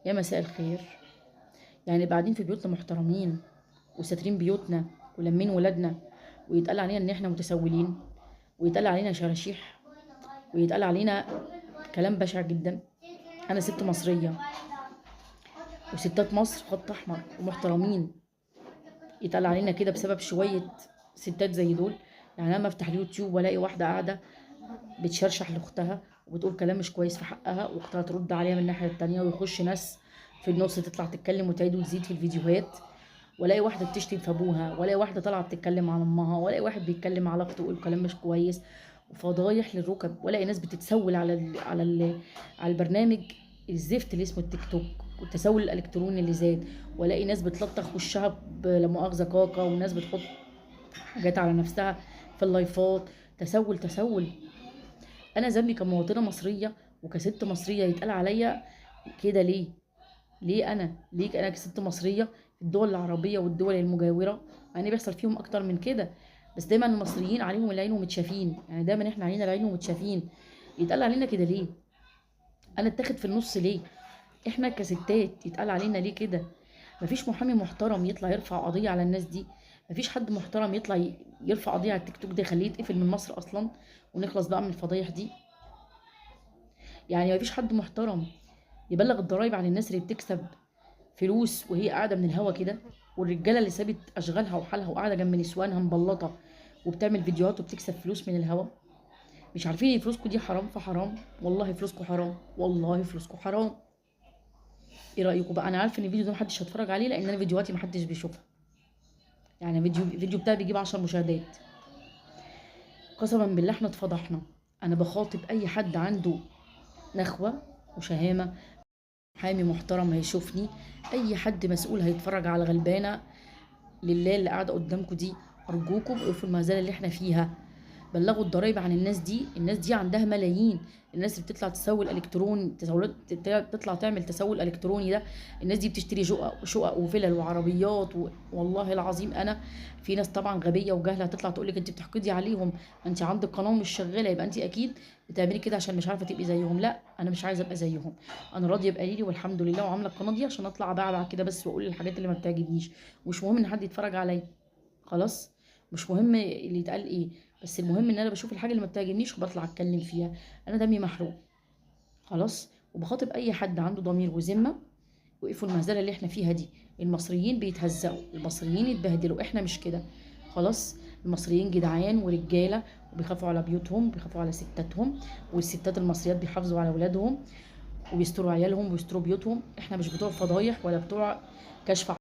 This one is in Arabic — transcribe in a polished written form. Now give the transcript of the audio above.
يا مساء الخير. يعني بعدين في بيوتنا محترمين وساترين بيوتنا ولمين ولادنا، ويتقال علينا ان احنا متسولين، ويتقال علينا شراشيح، ويتقال علينا كلام بشع جدا. انا ست مصرية، وستات مصر خط احمر ومحترمين، يتقال علينا كده بسبب شوية ستات زي دول؟ يعني انا لما افتح اليوتيوب والاقي واحدة قاعدة بتشرشح لاختها وبتقول كلام مش كويس في حقها، واختها ترد عليها من الناحية التانية، ويخش ناس في النص تطلع تتكلم وتعيد وتزيد في الفيديوهات، والاقي واحده بتشتم في ابوها، والاقي واحده طالعه بتتكلم عن امها، والاقي واحد بيتكلم على اخته ويقول كلام مش كويس وفضايح للركب، والاقي ناس بتتسول على البرنامج الزفت اللي اسمه التيك توك، والتسول الالكتروني اللي زاد، والاقي ناس بتلطخ وشها لا مؤاخذه كاكا، وناس بتحط حاجات على نفسها في اللايفات. تسول تسول. انا ذنبي كمواطنه مصريه وكست مصريه يتقال عليا كده ليه؟ ليه انا كست مصريه في الدول العربيه والدول المجاوره يعني بيحصل فيهم اكتر من كده؟ بس دايما المصريين عليهم العين ومتشافين، يعني دايما احنا علينا العين ومتشافين، يتقال علينا كده ليه؟ انا اتاخد في النص ليه؟ احنا كستات يتقال علينا ليه كده؟ مفيش محامي محترم يطلع يرفع قضيه على الناس دي؟ مفيش حد محترم يطلع يرفع قضيه على التيك توك ده يخليه يتقفل من مصر اصلا، ونخلص بقى من الفضايح دي؟ يعني مفيش حد محترم يبلغ الضرايب عن الناس اللي بتكسب فلوس وهي قاعده من الهوا كده، والرجاله اللي سابت اشغالها وحالها وقاعده جنب نسوانها مبلطه وبتعمل فيديوهات وبتكسب فلوس من الهوا؟ مش عارفين ان فلوسكم دي حرام؟ فحرام والله، فلوسكم حرام والله، فلوسكم حرام. ايه رايكم بقى؟ انا عارفه ان الفيديو ده محدش هيتفرج عليه لان انا فيديوهاتي محدش بيشوفها، يعني فيديو بتاعي بيجيب 10 مشاهدات. قسما بالله احنا اتفضحنا. انا بخاطب اي حد عنده نخوه وشهامه، محامي محترم هيشوفني، اي حد مسؤول هيتفرج على غلبانه لله اللي قاعده قدامكم دي، ارجوكم اقفوا المهزله اللي احنا فيها. بلغوا الضرايب عن الناس دي، الناس دي عندها ملايين. الناس اللي بتطلع تسول الكتروني، تطلع تعمل تسول الكتروني ده، الناس دي بتشتري شقق وفلل وعربيات والله العظيم انا في ناس طبعا غبيه وجهله هتطلع تقول لك انت بتحقدي عليهم، ما انت عندك قناه مش شغاله يبقى انت اكيد بتعملي كده عشان مش عارفه تبقي زيهم. لا، انا مش عايزه ابقى زيهم، انا راضيه ابقى ليلي والحمد لله، وعامله القناه دي عشان اطلع ابعبع كده بس واقول الحاجات اللي ما بتعجبنيش، ومش مهم ان حد يتفرج عليا. خلاص، مش مهم اللي يتقال ايه، بس المهم ان انا بشوف الحاجه اللي ما بتعجبنيش وبطلع اتكلم فيها. انا دمي محروق خلاص. وبخاطب اي حد عنده ضمير وذمه، وقفوا المهزله اللي احنا فيها دي. المصريين بيتهزقوا، المصريين يتبهدلوا، احنا مش كده خلاص. المصريين جدعان ورجاله، وبيخافوا على بيوتهم وبيخافوا على ستاتهم، والستات المصريات بيحافظوا على اولادهم وبيستروا عيالهم وبيستروا بيوتهم. احنا مش بتوع فضايح ولا بتوع كشف